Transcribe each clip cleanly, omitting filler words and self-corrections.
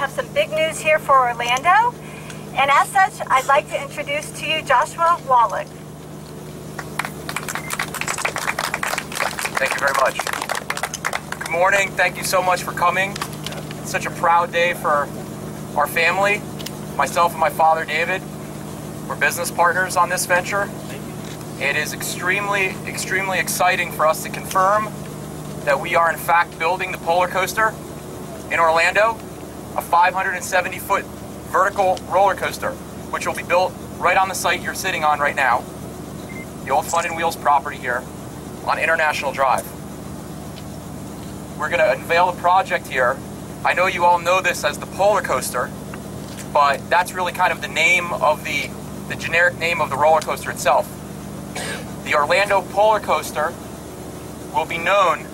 have some big news here for Orlando. And as such, I'd like to introduce to you Joshua Wallack. Thank you very much. Good morning. Thank you so much for coming. It's such a proud day for our family. Myself and my father, David, we're business partners on this venture. It is extremely, extremely exciting for us to confirm that we are in fact building the polar coaster in Orlando, a 570-foot vertical roller coaster, which will be built right on the site you're sitting on right now, the old Fun and Wheels property here on International Drive. We're going to unveil the project here. I know you all know this as the polar coaster, but that's really kind of the name of the generic name of the roller coaster itself. The Orlando polar coaster will be known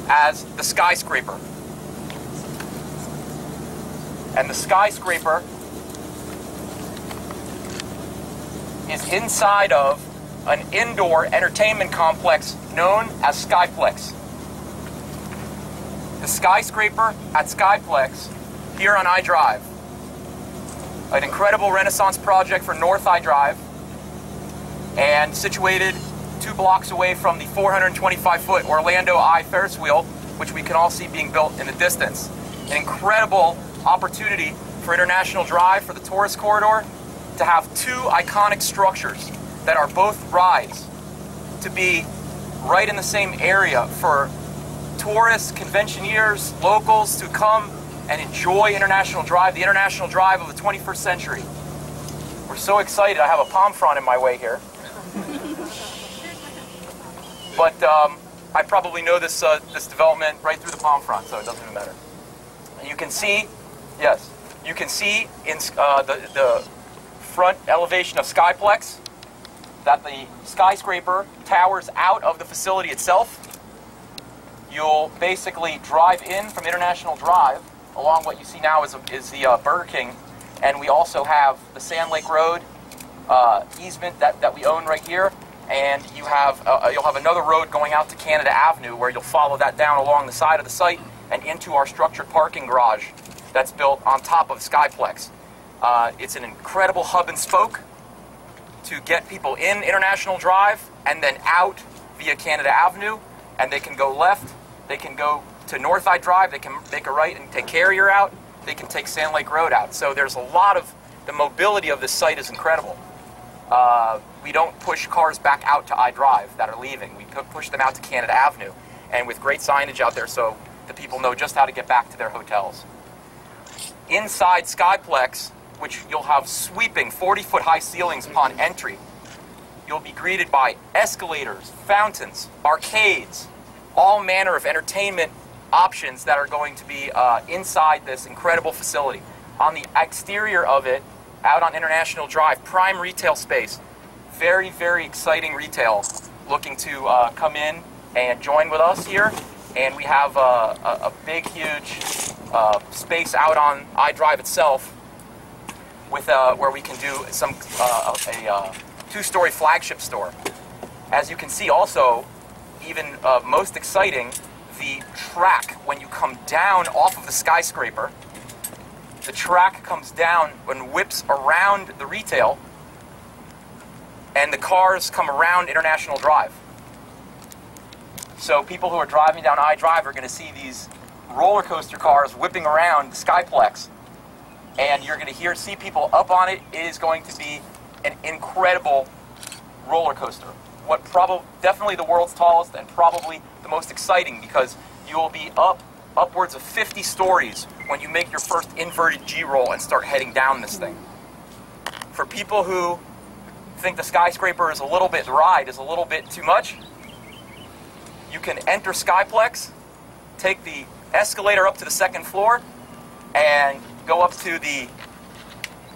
as the Skyscraper. And the Skyscraper is inside of an indoor entertainment complex known as SKYPLEX. The Skyscraper at SKYPLEX here on I-Drive. An incredible Renaissance project for North I-Drive, and situated 2 blocks away from the 425-foot Orlando Eye Ferris wheel, which we can all see being built in the distance. An incredible opportunity for International Drive, for the tourist corridor, to have 2 iconic structures that are both rides, to be right in the same area for tourists, conventioneers, locals to come and enjoy International Drive, the International Drive of the 21st century. We're so excited. I have a palm frond in my way here. But I probably know this development right through the palm front, so it doesn't even matter. And you can see, yes, you can see in the front elevation of SKYPLEX that the Skyscraper towers out of the facility itself. You'll basically drive in from International Drive along what you see now is the Burger King, and we also have the Sand Lake Road easement that we own right here. And you'll have another road going out to Canada Avenue, where you'll follow that down along the side of the site and into our structured parking garage that's built on top of SKYPLEX. It's an incredible hub and spoke to get people in International Drive and then out via Canada Avenue, and they can go left, they can go to North I-Drive, they can make a right and take Carrier out, they can take Sand Lake Road out. So there's a lot of, the mobility of this site is incredible. We don't push cars back out to I-Drive that are leaving. We push them out to Canada Avenue, and with great signage out there so the people know just how to get back to their hotels. Inside SKYPLEX, which you'll have sweeping 40-foot high ceilings upon entry, you'll be greeted by escalators, fountains, arcades, all manner of entertainment options that are going to be inside this incredible facility. On the exterior of it, out on International Drive, prime retail space. Very, very exciting retail looking to come in and join with us here. And we have a big, huge space out on I-Drive itself with where we can do some a 2-story flagship store. As you can see also, even most exciting, the track when you come down off of the Skyscraper. The track comes down and whips around the retail, and the cars come around International Drive. So people who are driving down I-Drive are going to see these roller coaster cars whipping around the SKYPLEX, and you're going to see people up on it. It is going to be an incredible roller coaster. Definitely the world's tallest and probably the most exciting, because you will be upwards of 50 stories when you make your first inverted G-roll and start heading down this thing. For people who think the Skyscraper is a little bit, the ride is a little bit too much, you can enter SKYPLEX, take the escalator up to the 2nd floor, and go up to the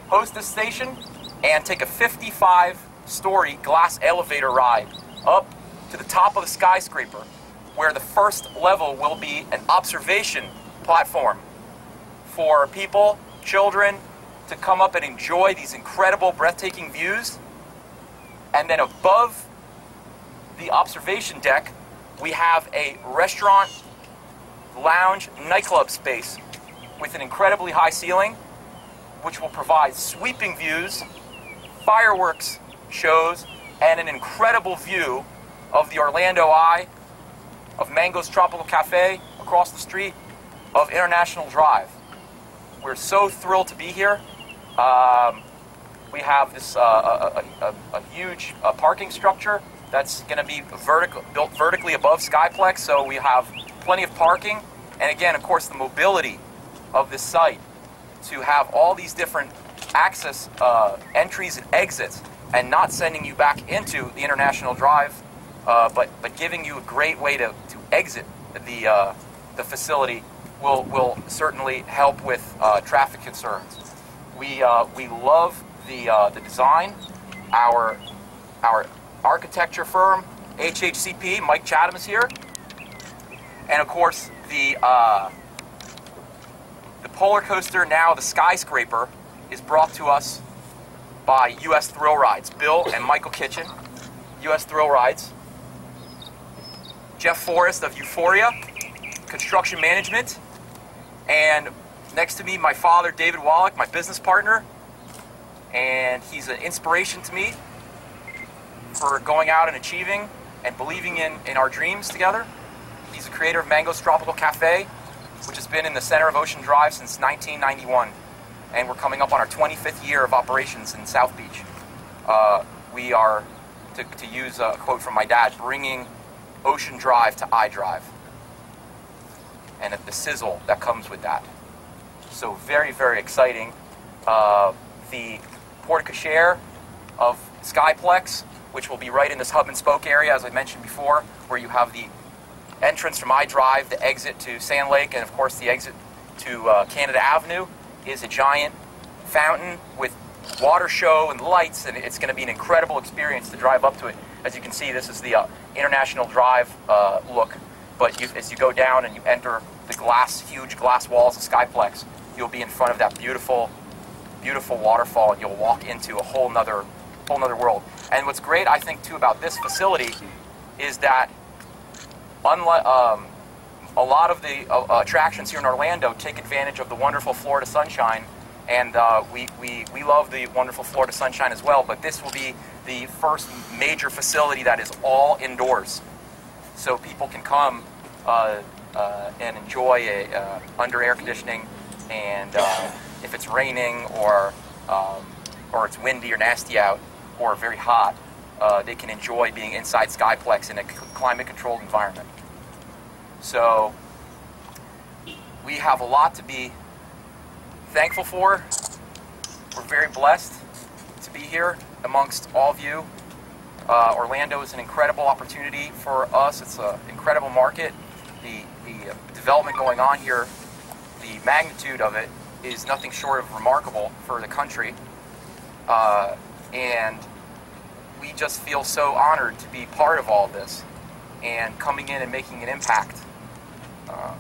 hostess station and take a 55-story glass elevator ride up to the top of the Skyscraper, where the first level will be an observation platform for people, children, to come up and enjoy these incredible, breathtaking views. And then above the observation deck, we have a restaurant, lounge, nightclub space with an incredibly high ceiling, which will provide sweeping views, fireworks shows, and an incredible view of the Orlando Eye, of Mango's Tropical Cafe across the street, of International Drive. We're so thrilled to be here. We have this a huge parking structure that's going to be built vertically above SKYPLEX, so we have plenty of parking. And again, of course, the mobility of this site to have all these different access entries and exits, and not sending you back into the International Drive, but giving you a great way to exit the facility will certainly help with traffic concerns. We love the design. Our architecture firm, HHCP, Mike Chatham is here, and of course the polar coaster, now the Skyscraper, is brought to us by U.S. Thrill Rides. Bill and Michael Kitchen, U.S. Thrill Rides. Jeff Forrest of Euphoria Construction Management. And next to me, my father, David Wallack, my business partner. And he's an inspiration to me for going out and achieving and believing in our dreams together. He's the creator of Mango's Tropical Cafe, which has been in the center of Ocean Drive since 1991. And we're coming up on our 25th year of operations in South Beach. We are, to use a quote from my dad, bringing Ocean Drive to iDrive, and the sizzle that comes with that. So very, very exciting. The porte-cochere of SKYPLEX, which will be right in this hub and spoke area, as I mentioned before, where you have the entrance from iDrive, the exit to Sand Lake, and of course the exit to Canada Avenue, is a giant fountain with water show and lights, and it's going to be an incredible experience to drive up to it. As you can see, this is the International Drive look, but as you go down and you enter the huge glass walls of SKYPLEX, you'll be in front of that beautiful, beautiful waterfall, and you'll walk into a whole nother world. And what's great, I think, too, about this facility is that unlike a lot of the attractions here in Orlando take advantage of the wonderful Florida sunshine, and we love the wonderful Florida sunshine as well, but this will be the first major facility that is all indoors. So people can come and enjoy under air conditioning, and if it's raining or it's windy or nasty out or very hot, they can enjoy being inside SKYPLEX in a climate-controlled environment. So we have a lot to be thankful for. We're very blessed to be here amongst all of you. Orlando is an incredible opportunity for us. It's an incredible market. The development going on here, the magnitude of it is nothing short of remarkable for the country. And we just feel so honored to be part of all of this and coming in and making an impact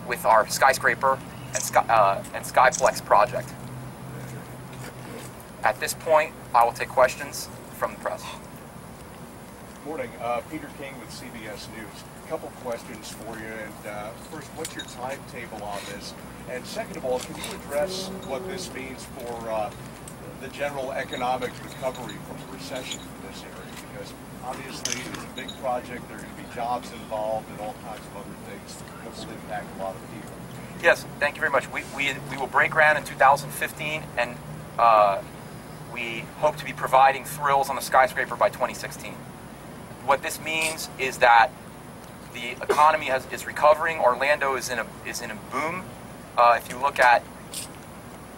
with our Skyscraper and SKYPLEX project. At this point, I will take questions from the press. Morning, Peter King with CBS News. A couple questions for you. And first, what's your timetable on this? And second of all, can you address what this means for the general economic recovery from the recession in this area? Because obviously it's a big project. There are going to be jobs involved and all kinds of other things that will impact a lot of people. Yes, thank you very much. We will break ground in 2015, and we hope to be providing thrills on the Skyscraper by 2016. What this means is that the economy is recovering. Orlando is in a boom. If you look at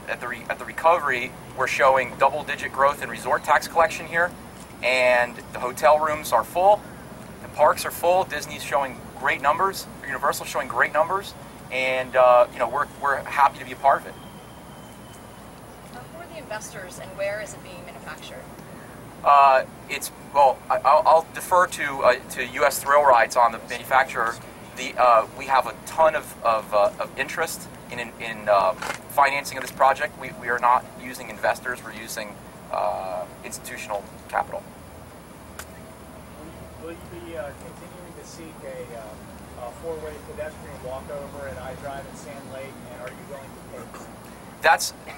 the recovery, we're showing double-digit growth in resort tax collection here, and the hotel rooms are full, the parks are full. Disney's showing great numbers, Universal's showing great numbers, and we're happy to be a part of it. Who are the investors, and where is it being manufactured? I'll defer to U.S. Thrill Rides on the manufacturer. We have a ton of interest in financing of this project. We are not using investors. We're using institutional capital. Will you be continuing to seek a four-way pedestrian walkover at iDrive and Sand Lake, and are you willing to pay for it?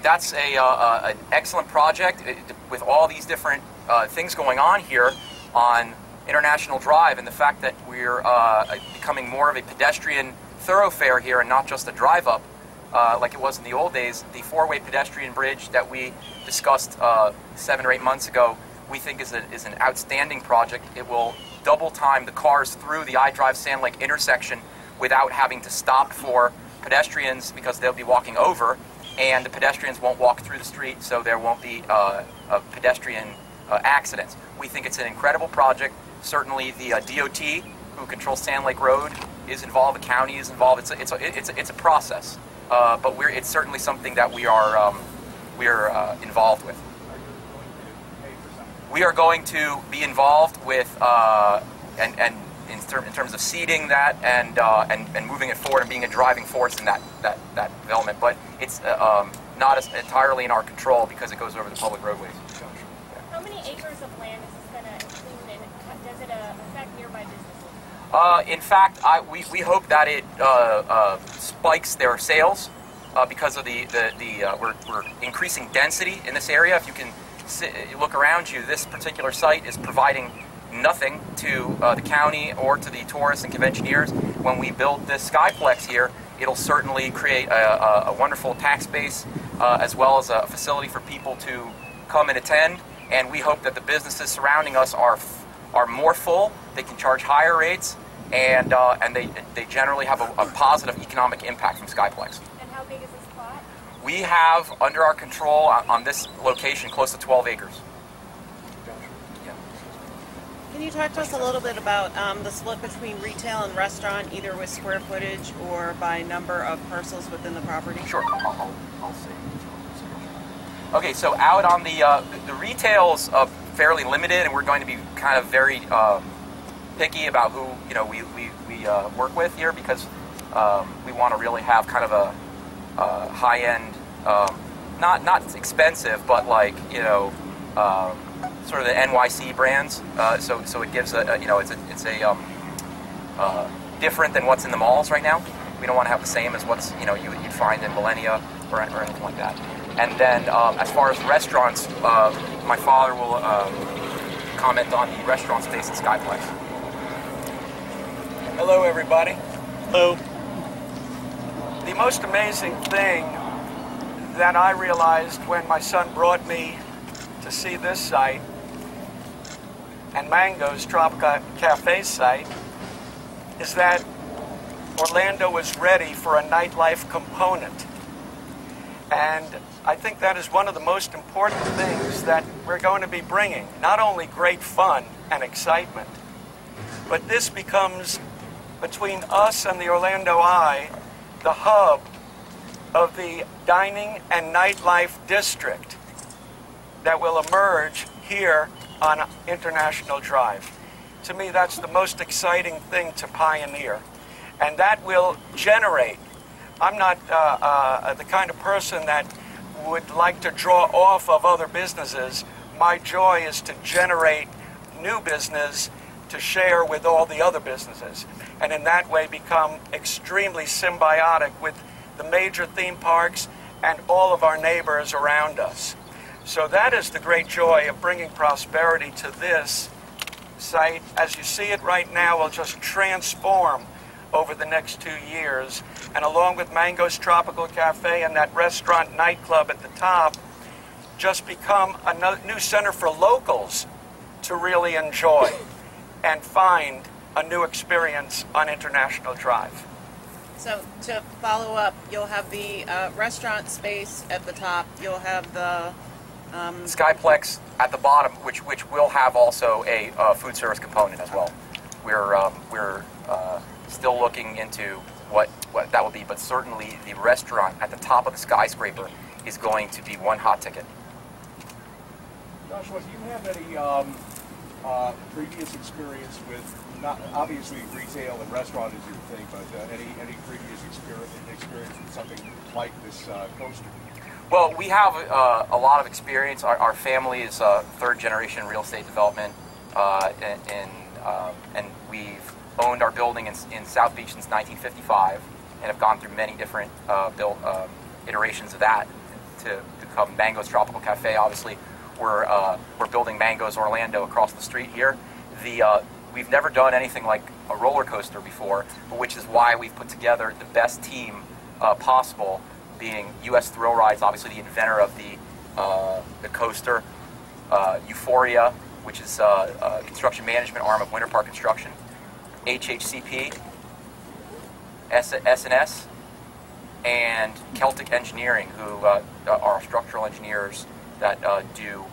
That's an excellent project with all these different things going on here on International Drive, and the fact that we're becoming more of a pedestrian thoroughfare here and not just a drive-up like it was in the old days. The four-way pedestrian bridge that we discussed 7 or 8 months ago, we think is an outstanding project. It will double time the cars through the iDrive Sand Lake intersection without having to stop for pedestrians, because they'll be walking over, and the pedestrians won't walk through the street, so there won't be pedestrian accidents. We think it's an incredible project. Certainly the DOT, who controls Sand Lake Road, is involved. The county is involved. It's a process, but it's certainly something that we are involved with. We are going to be involved with and in terms of seeding that and moving it forward and being a driving force in that development. But it's not entirely in our control because it goes over the public roadways. How many acres of land is this going to include, and does it affect nearby businesses? In fact, we hope that it spikes their sales because of we're increasing density in this area. If you can look around you, this particular site is providing nothing to the county or to the tourists and conventioneers. When we build this SKYPLEX here, it'll certainly create a wonderful tax base as well as a facility for people to come and attend. And we hope that the businesses surrounding us are more full. They can charge higher rates, and they generally have a positive economic impact from SKYPLEX. And how big is this plot? We have under our control on this location close to 12 acres. Can you talk to us a little bit about the split between retail and restaurant, either with square footage or by number of parcels within the property? Sure, I'll see. Okay, so out on the retail's fairly limited, and we're going to be kind of very picky about who we work with here, because we want to really have kind of a high-end, not expensive, but like sort of the NYC brands. So it gives it's different than what's in the malls right now. We don't want to have the same as what's you'd find in Millennia or anything like that. And then as far as restaurants, my father will comment on the restaurant space at SKYPLEX. Hello, everybody. Hello. The most amazing thing that I realized when my son brought me to see this site and Mango's Tropical Cafe site is that Orlando was ready for a nightlife component. And I think that is one of the most important things that we're going to be bringing. Not only great fun and excitement, but this becomes, between us and the Orlando Eye, the hub of the dining and nightlife district that will emerge here on International Drive. To me, that's the most exciting thing to pioneer. And that will generate. I'm not the kind of person that would like to draw off of other businesses. My joy is to generate new business to share with all the other businesses, and in that way become extremely symbiotic with the major theme parks and all of our neighbors around us. So that is the great joy of bringing prosperity to this site. As you see it right now, will just transform over the next 2 years, and along with Mango's Tropical Cafe and that restaurant nightclub at the top, just become a new center for locals to really enjoy and find a new experience on International Drive. So to follow up, you'll have the restaurant space at the top. You'll have the SKYPLEX at the bottom, which will have also a food service component as well. We're still looking into what that will be, but certainly the restaurant at the top of the Skyscraper is going to be one hot ticket. Joshua, do you have any previous experience with, not obviously retail and restaurant is your thing, but any previous experience with something like this coaster? Well, we have a lot of experience. Our family is third generation real estate development, and we've owned our building in South Beach since 1955 and have gone through many different iterations of that to become Mango's Tropical Cafe. Obviously, we're building Mango's Orlando across the street here. We've never done anything like a roller coaster before, which is why we've put together the best team possible, being U.S. Thrill Rides, obviously the inventor of the coaster, Euphoria, which is a construction management arm of Winter Park Construction, HHCP, S&S, and Celtic Engineering, who are structural engineers that do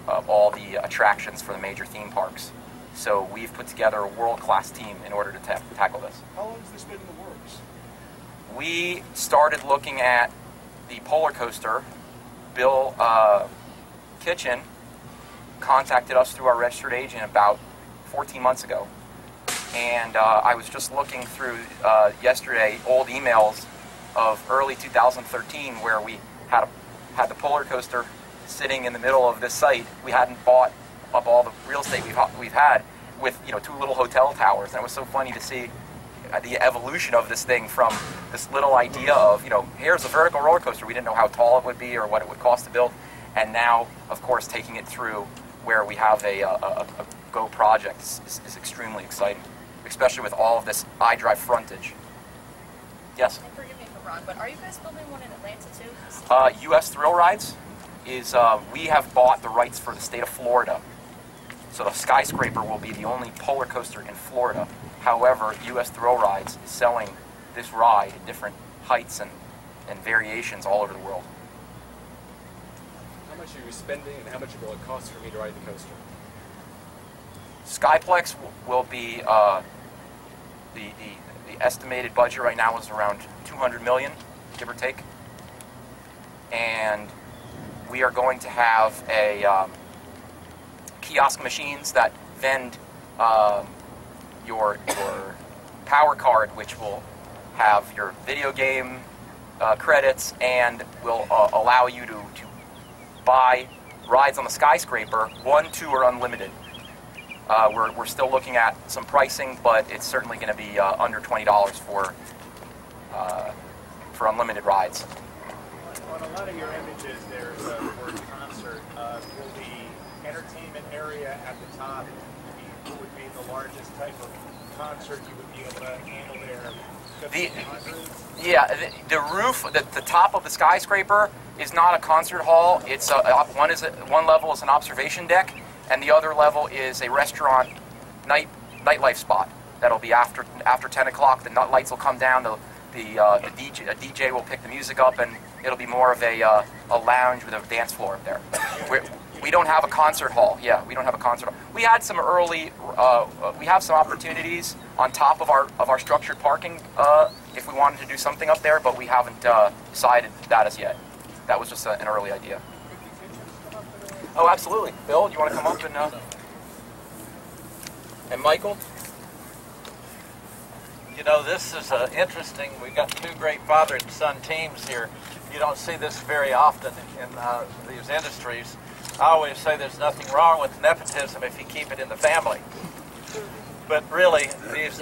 all the attractions for the major theme parks. So we've put together a world-class team in order to tackle this. How long has this been in the works? We started looking at the polar coaster. Bill Kitchen contacted us through our registered agent about 14 months ago. And I was just looking through yesterday old emails of early 2013 where we had the polar coaster sitting in the middle of this site. We hadn't bought up all the real estate we've had with, you know, 2 little hotel towers. And it was so funny to see the evolution of this thing from this little idea of, you know, here's a vertical roller coaster. We didn't know how tall it would be or what it would cost to build. And now, of course, taking it through where we have a Go project is extremely exciting, especially with all of this iDrive frontage. Yes? And forgive me if I'm wrong, but are you guys building one in Atlanta too? U.S. Thrill Rides is, we have bought the rights for the state of Florida. So the Skyscraper will be the only polar coaster in Florida. However, U.S. Thrill Rides is selling this ride at different heights and variations all over the world. How much are you spending and how much will it cost for me to ride the coaster? SKYPLEX will be, the estimated budget right now is around $200 million, give or take. And we are going to have a kiosk machines that vend your power card, which will have your video game credits and will allow you to buy rides on the Skyscraper, 1, 2, or unlimited. We're still looking at some pricing, but it's certainly going to be under $20 for unlimited rides. On a lot of your images, there's the word concert. Will the entertainment area at the top would be the largest type of concert you would be able to handle there? The roof, the top of the Skyscraper is not a concert hall. It's one level is an observation deck, and the other level is a restaurant nightlife spot. That'll be after 10 o'clock. The lights will come down. A DJ will pick the music up, and it'll be more of a lounge with a dance floor up there. We don't have a concert hall. Yeah, we don't have a concert hall. We had some early. We have some opportunities on top of our structured parking if we wanted to do something up there, but we haven't decided that as yet. That was just an early idea. Oh, absolutely. Bill, do you want to come up and Michael? You know, this is interesting. We've got 2 great father and son teams here. You don't see this very often in these industries. I always say there's nothing wrong with nepotism if you keep it in the family. But really, these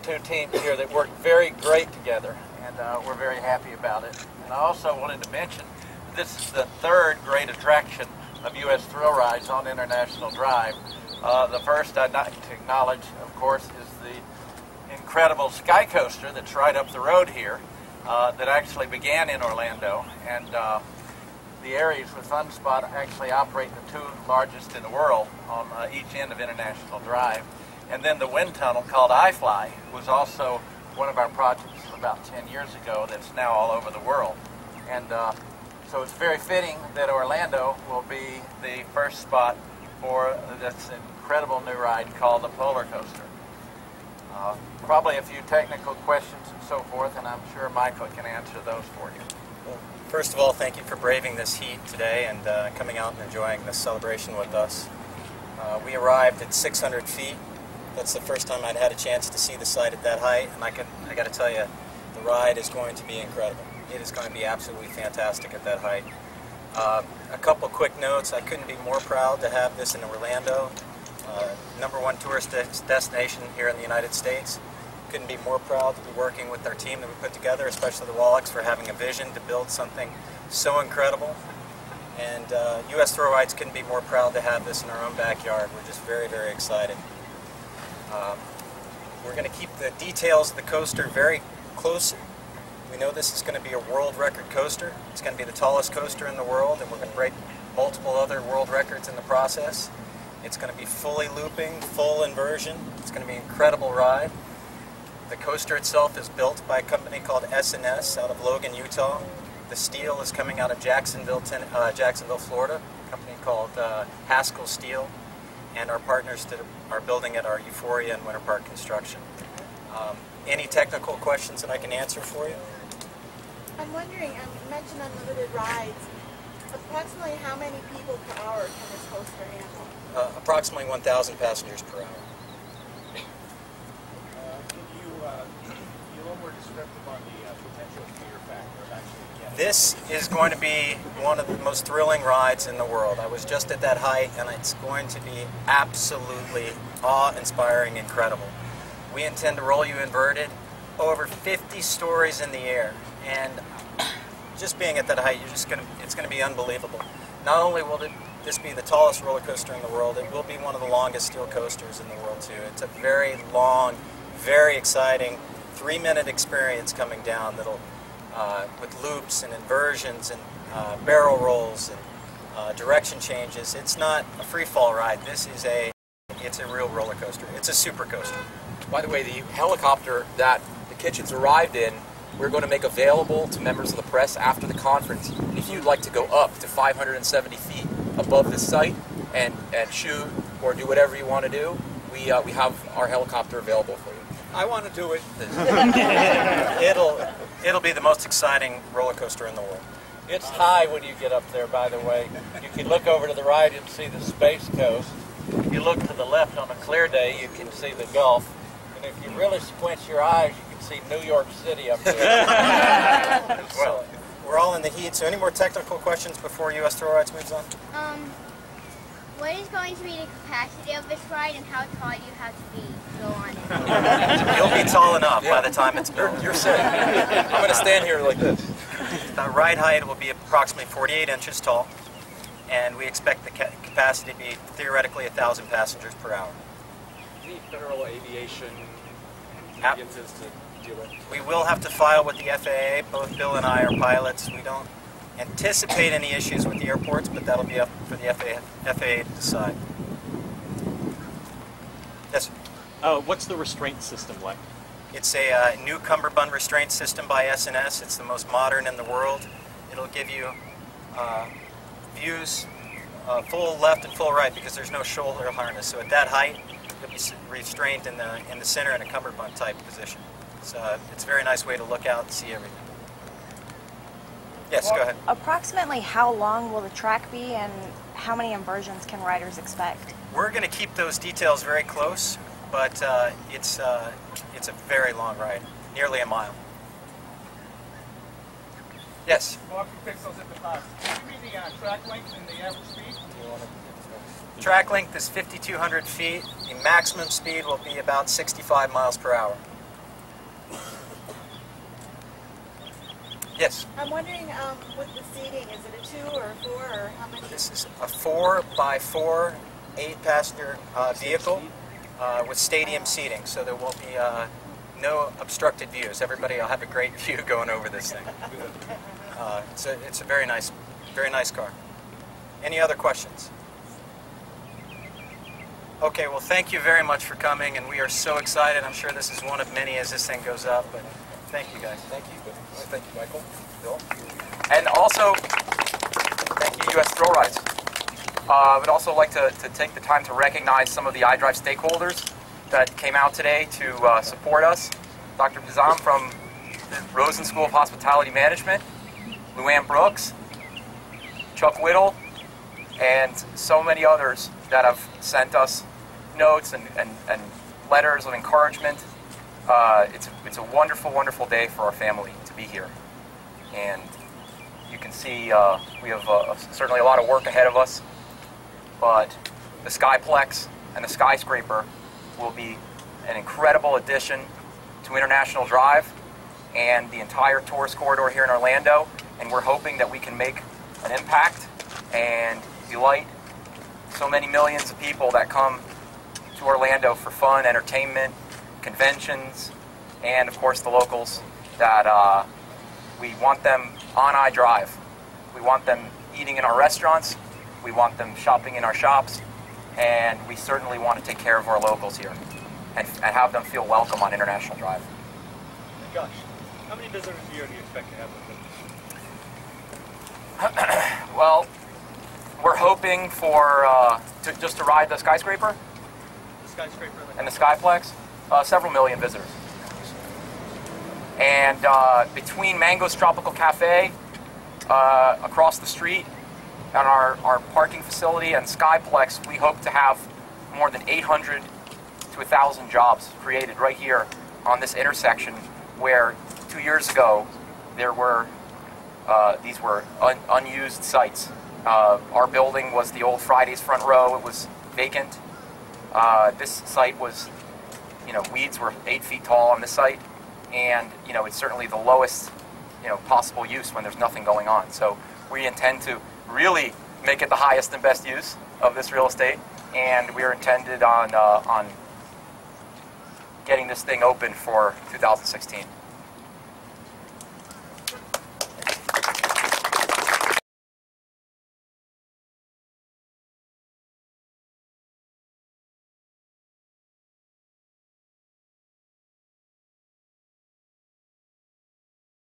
2 teams here that work very great together, and we're very happy about it. And I also wanted to mention this is the 3rd great attraction of U.S. Thrill Rides on International Drive. The first I'd like to acknowledge, of course, is the incredible Sky Coaster that's right up the road here that actually began in Orlando. And the Aries with Fun Spot actually operate the 2 largest in the world on each end of International Drive. And then the wind tunnel called iFly was also one of our projects about 10 years ago that's now all over the world. And so it's very fitting that Orlando will be the first spot for this incredible new ride called the Polar Coaster. Probably a few technical questions and so forth, and I'm sure Michael can answer those for you. Well, first of all, thank you for braving this heat today and coming out and enjoying this celebration with us. We arrived at 600 feet. That's the first time I'd had a chance to see the site at that height, and I got to tell you, the ride is going to be incredible. It is going to be absolutely fantastic at that height. A couple quick notes. I couldn't be more proud to have this in Orlando. #1 tourist destination here in the United States. Couldn't be more proud to be working with our team that we put together, especially the Wallacks, for having a vision to build something so incredible. And U.S. Throw Rides couldn't be more proud to have this in our own backyard. We're just very, very excited. We're going to keep the details of the coaster very close. We know this is going to be a world record coaster. It's going to be the tallest coaster in the world, and we're going to break multiple other world records in the process. It's going to be fully looping, full inversion. It's going to be an incredible ride. The coaster itself is built by a company called S&S out of Logan, Utah. The steel is coming out of Jacksonville, Florida, a company called Haskell Steel. And our partners that are building it are Euphoria and Winter Park Construction. Any technical questions that I can answer for you? I'm wondering, you mentioned unlimited rides. Approximately how many people per hour can this coaster handle? Approximately 1,000 passengers per hour. Can you be a little more descriptive on the potential fear factor of actually getting? This is going to be one of the most thrilling rides in the world. I was just at that height, and it's going to be absolutely awe-inspiring, incredible. We intend to roll you inverted over 50 stories in the air, and just being at that height, it's going to be unbelievable. Not only will this be the tallest roller coaster in the world, it will be one of the longest steel coasters in the world too. It's a very long, very exciting 3-minute experience coming down that'll with loops and inversions and barrel rolls and direction changes. It's not a free fall ride. It's a real roller coaster. It's a super coaster. By the way, the helicopter that the Kitchens arrived in, we're going to make available to members of the press after the conference. If you'd like to go up to 570 feet above this site and shoot or do whatever you want to do, we have our helicopter available for you. I want to do it. It'll be the most exciting roller coaster in the world. It's high when you get up there, by the way. You can look over to the right and see the Space Coast. If you look to the left on a clear day, you can see the Gulf. And if you really squint your eyes, you can see New York City up there. Well, we're all in the heat, so any more technical questions before U.S. Throw Rides moves on? What is going to be the capacity of this ride, and how tall do you have to be to go on it? You'll be tall enough by the time it's built. You're safe. I'm going to stand here like this. The ride height will be approximately 48 inches tall, and we expect the capacity to be theoretically 1,000 passengers per hour. Any federal aviation audiences to deal with? We will have to file with the FAA. Both Bill and I are pilots. We don't anticipate any issues with the airports, but that'll be up for the FAA to decide. Yes, sir. What's the restraint system like? It's a new cummerbund restraint system by S&S. It's the most modern in the world. It'll give you views full left and full right because there's no shoulder harness. So at that height, you'll be restrained in the center in a cummerbund type position. It's a very nice way to look out and see everything. Yes, go ahead. Approximately how long will the track be, and how many inversions can riders expect? We're going to keep those details very close, but it's a very long ride, nearly a mile. Yes? Walking pixels at the top. Can you read the track length and the average speed? Track length is 5,200 feet. The maximum speed will be about 65 miles per hour. Yes? I'm wondering, with the seating, is it a 2 or a 4, or how many? This is a 4x4, 8-passenger vehicle with stadium seating, so there will be no obstructed views. Everybody will have a great view going over this thing. It's a very nice car. Any other questions? Okay, well, thank you very much for coming, and we are so excited. I'm sure this is one of many as this thing goes up, but thank you, guys. Thank you. Thank you, Michael. Bill. And also, thank you, U.S. Throw Rides. I would also like to take the time to recognize some of the iDrive stakeholders that came out today to support us. Dr. Bizam from the Rosen School of Hospitality Management, Luann Brooks, Chuck Whittle, and so many others that have sent us notes and letters of encouragement. It's a wonderful, wonderful day for our family to be here. And you can see we have certainly a lot of work ahead of us, but the SKYPLEX and the Skyscraper will be an incredible addition to International Drive and the entire tourist corridor here in Orlando, and we're hoping that we can make an impact and delight so many millions of people that come to Orlando for fun, entertainment, conventions, and of course the locals, that we want them on iDrive. We want them eating in our restaurants, we want them shopping in our shops, and we certainly want to take care of our locals here and have them feel welcome on International Drive. Gosh, how many visitors a year do you expect to have with them? Well, we're hoping for just to ride the Skyscraper, The Skyscraper and the SKYPLEX, several million visitors. And between Mango's Tropical Cafe across the street and our parking facility and SKYPLEX, we hope to have more than 800 to 1,000 jobs created right here on this intersection, where 2 years ago there were these were unused sites. Our building was the old Fridays front row. It was vacant. This site was, weeds were 8 feet tall on this site, and it's certainly the lowest possible use when there's nothing going on. So we intend to really make it the highest and best use of this real estate, and we are intended on getting this thing open for 2016.